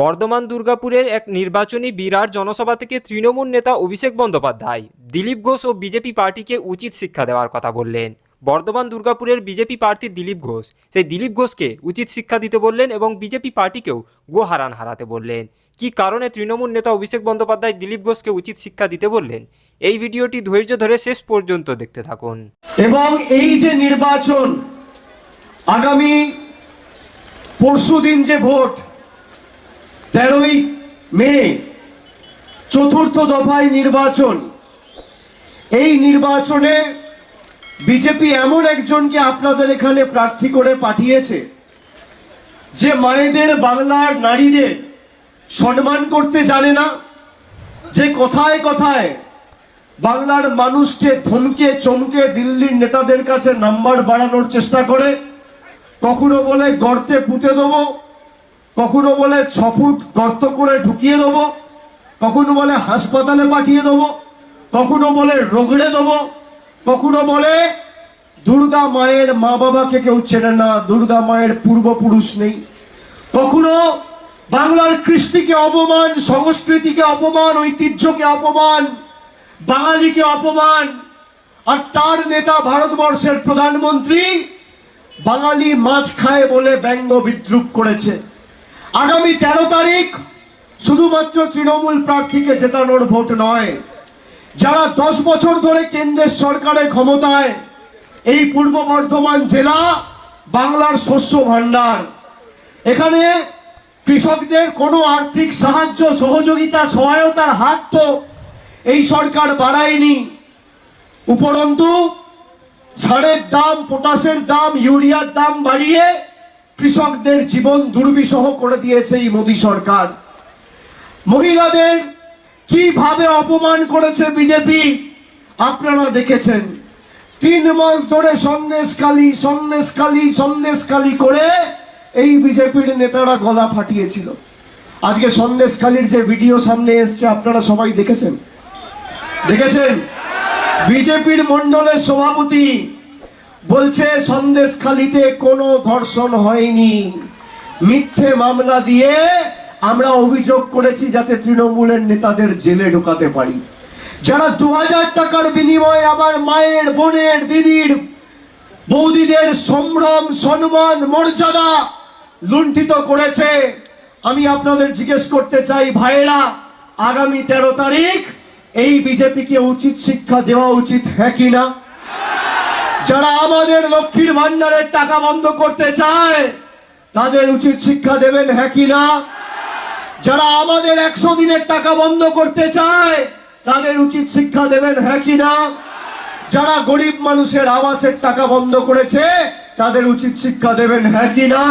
বর্ধমান দুর্গাপুরের এক নির্বাচনী বিরাট জনসভা থেকে তৃণমূল নেতা অভিষেক বন্দ্যোপাধ্যায় দিলীপ ঘোষ ও বিজেপি পার্টিকে উচিত শিক্ষা দেওয়ার কথা বললেন। বর্ধমান দুর্গাপুরের বিজেপি প্রার্থী দিলীপ ঘোষ সেই দিলীপ ঘোষকে উচিত শিক্ষা দিতে বললেন এবং বিজেপি পার্টিকেও গোহারান হারাতে বললেন। কি কারণে তৃণমূল নেতা অভিষেক বন্দ্যোপাধ্যায় দিলীপ ঘোষকে উচিত শিক্ষা দিতে বললেন, এই ভিডিওটি ধৈর্য ধরে শেষ পর্যন্ত দেখতে থাকুন। এবং এই যে নির্বাচন, আগামী পরশুদিন যে ভোট 13ই মে চতুর্থ দফায় নির্বাচন, এই নির্বাচনে বিজেপি এমন একজনকে আপনাদের এখানে প্রার্থী করে পাঠিয়েছে যে মায়েদের, বাংলার নারীদের সম্মান করতে জানে না, যে কথায় কথায় বাংলার মানুষকে ধমকে চমকে দিল্লির নেতাদের কাছে নাম্বার বাড়ানোর চেষ্টা করে। কখনো বলে গর্তে পুঁতে দেবো, কখনো বলে 6 ফুট গর্ত করে ঢুকিয়ে দেবো, কখনো বলে হাসপাতালে পাঠিয়ে দেবো, কখনো বলে রগড়ে দেবো, কখনো বলে দুর্গা মায়ের মা বাবাকে কেউ চেনে না, দুর্গা মায়ের পূর্বপুরুষ নেই, কখনো বাংলার কৃষ্টিকে অপমান, সংস্কৃতিকে অপমান, ঐতিহ্যকে অপমান, বাঙালিকে অপমান। আর তার নেতা ভারতবর্ষের প্রধানমন্ত্রী বাঙালি মাছ খায় বলে ব্যঙ্গ বিদ্রুপ করেছে। আগামী 13 তারিখ শুধুমাত্র তৃণমূল প্রার্থীকে জেতানোর ভোট নয়, যারা 10 বছর ধরে কেন্দ্রের সরকারের ক্ষমতায়, এই পূর্ব বর্ধমান জেলা বাংলার শস্য ভান্ডার, এখানে কৃষকদের কোনো আর্থিক সাহায্য, সহযোগিতা, সহায়তার হাত তো এই সরকার বাড়ায়নি। উপরন্তু সারের দাম, পটাশের দাম, ইউরিয়ার দাম বাড়িয়ে কৃষকদের জীবন দুর্বিষহ করে দিয়েছে এই মোদী সরকার। মহিলাদের কিভাবে অপমান করেছে বিজেপি আপনারা দেখেছেন। 3 মাস ধরে সন্দেশখালী সন্দেশখালী সন্দেশখালী করে এই বিজেপির নেতারা গলা ফাটিয়েছিল। আজকে সন্দেশখালীর যে ভিডিও সামনে এসছে আপনারা সবাই দেখেছেন। বিজেপির মন্ডলের সভাপতি বলছে সন্দেশখালীতে কোনো ধর্ষণ হয়নি, মিথ্যে মামলা দিয়ে আমরা অভিযোগ করেছি যাতে তৃণমূলের নেতাদের জেলে ঢোকাতে পারি। যারা 2000 টাকার বিনিময়ে আমার মায়ের, বোনের, দিদির, বৌদিদের সম্ভ্রম, সম্মান, মর্যাদা লুণ্ঠিত করেছে, আমি আপনাদের জিজ্ঞেস করতে চাই ভাইয়েরা, আগামী 13 তারিখ এই বিজেপিকে উচিত শিক্ষা দেওয়া উচিত, হ্যাঁ কি না? যারা আমাদের লক্ষ্মীর ভান্ডারের টাকা বন্ধ করতে চায় তাদের উচিত শিক্ষা দেবেন, হ্যাঁ কি না? যারা আমাদের 100 দিনের টাকা বন্ধ করতে চায় তাদের উচিত শিক্ষা দেবেন, হ্যাঁ কি না? যারা গরিব মানুষের আবাসের টাকা বন্ধ করেছে তাদের উচিত শিক্ষা দেবেন, হ্যাঁ কি না?